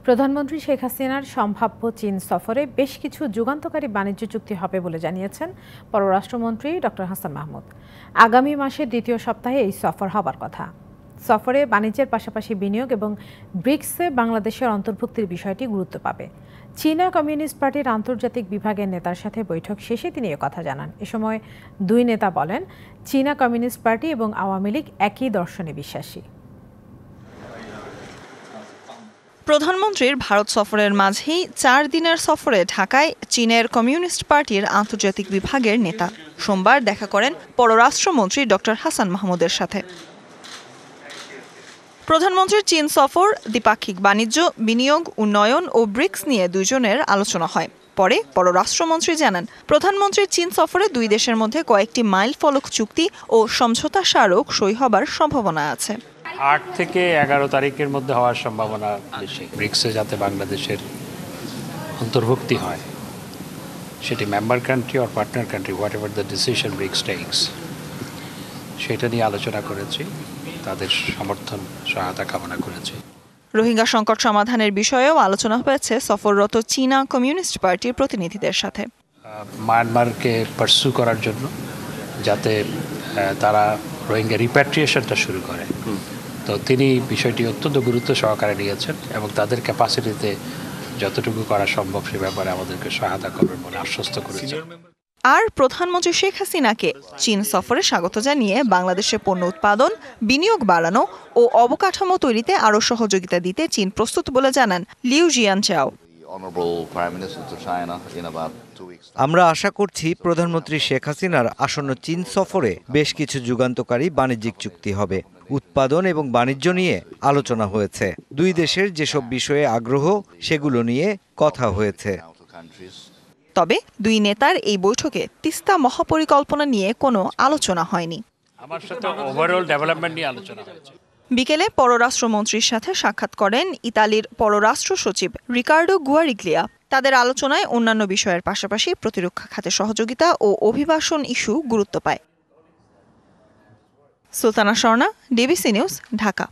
প্রধানমন্ত্রী শেখ হাসিনার সম্ভাব্য চীন সফরে বেশ কিছু যুগান্তকারী বাণিজ্য চুক্তি হবে বলে জানিয়েছেন পররাষ্ট্রমন্ত্রী ডক্টর হাসান মাহমুদ। আগামী মাসের দ্বিতীয় সপ্তাহে এই সফর হবার কথা। সফরে বাণিজ্যের পাশাপাশি বিনিয়োগ এবং ব্রিক্সে বাংলাদেশের অন্তর্ভুক্তির বিষয়টি গুরুত্ব পাবে। চীনা কমিউনিস্ট পার্টির আন্তর্জাতিক বিভাগের নেতার সাথে বৈঠক শেষে তিনি একথা জানান। এ সময় দুই নেতা বলেন, চীনা কমিউনিস্ট পার্টি এবং আওয়ামী লীগ একই দর্শনে বিশ্বাসী। প্রধানমন্ত্রীর ভারত সফরের মাঝেই 4 দিনের সফরে ঢাকায় চীনের কমিউনিস্ট পার্টির আন্তর্জাতিক বিভাগের নেতা সোমবার দেখা করেন পররাষ্ট্রমন্ত্রী ডক্টর হাসান মাহমুদের সাথে। প্রধানমন্ত্রীর চীন সফর, দ্বিপাক্ষিক বাণিজ্য, বিনিয়োগ, উন্নয়ন ও ব্রিক্স নিয়ে দুজনের আলোচনা হয়। পরে পররাষ্ট্রমন্ত্রী জানান, প্রধানমন্ত্রীর চীন সফরে দুই দেশের মধ্যে কয়েকটি মাইল ফলক চুক্তি ও সমঝোতা স্মারক সই হবার সম্ভাবনা আছে। 8 থেকে 11 তারিখের মধ্যে হওয়ার সম্ভাবনা বেশি। ব্রিক্সে যাতে বাংলাদেশের অন্তর্ভুক্তি হয়, সেটি মেম্বার কান্ট্রি আর partner country, whatever the decision BRICS takes, সেটা নিয়ে আলোচনা করেছি, তাদের সমর্থন সহায়তা কামনা করেছি। রোহিঙ্গা সংকট সমাধানের বিষয়েও আলোচনা হয়েছে সফররত চীনা কমিউনিস্ট পার্টির প্রতিনিধিদের সাথে। মায়ানমারকে পার্সু করার জন্য যাতে তারা রোহিঙ্গা রিপ্যাট্রিয়েশনটা শুরু করে, তো তিনি বিষয়টি অত্যন্ত গুরুত্ব সহকারে নিয়েছেন এবং তাদের ক্যাপাসিটিতে যতটুকু করা সম্ভব সে ব্যাপারে আমাদেরকে সহায়তা করবেন বলে আশ্বস্ত করেছেন। আর প্রধানমন্ত্রী শেখ হাসিনাকে চীন সফরে স্বাগত জানিয়ে বাংলাদেশে পণ্য উৎপাদন, বিনিয়োগ বাড়ানো ও অবকাঠামো তৈরিতে আরও সহযোগিতা দিতে চীন প্রস্তুত বলে জানান লিউ জিয়ানচাও। আমরা আশা করছি প্রধানমন্ত্রী শেখ হাসিনার আসন্ন চীন সফরে বেশ কিছু যুগান্তকারী বাণিজ্যিক চুক্তি হবে। উৎপাদন এবং বাণিজ্য নিয়ে আলোচনা হয়েছে। দুই দেশের যেসব বিষয়ে আগ্রহ সেগুলো নিয়ে কথা হয়েছে। তবে দুই নেতার এই বৈঠকে তিস্তা মহাপরিকল্পনা নিয়ে কোনো আলোচনা হয়নি। আমার সাথে ওভারঅল ডেভেলপমেন্ট নিয়ে আলোচনা হয়েছে। বিকেলে পররাষ্ট্রমন্ত্রীর সাথে সাক্ষাৎ করেন ইতালির পররাষ্ট্র সচিব রিকার্ডো গুয়ারিগ্লিয়া। তাদের আলোচনায় অন্যান্য বিষয়ের পাশাপাশি প্রতিরক্ষা খাতে সহযোগিতা ও অভিবাসন ইস্যু গুরুত্ব পায়। Sultana Swarna, DBC news, Dhaka.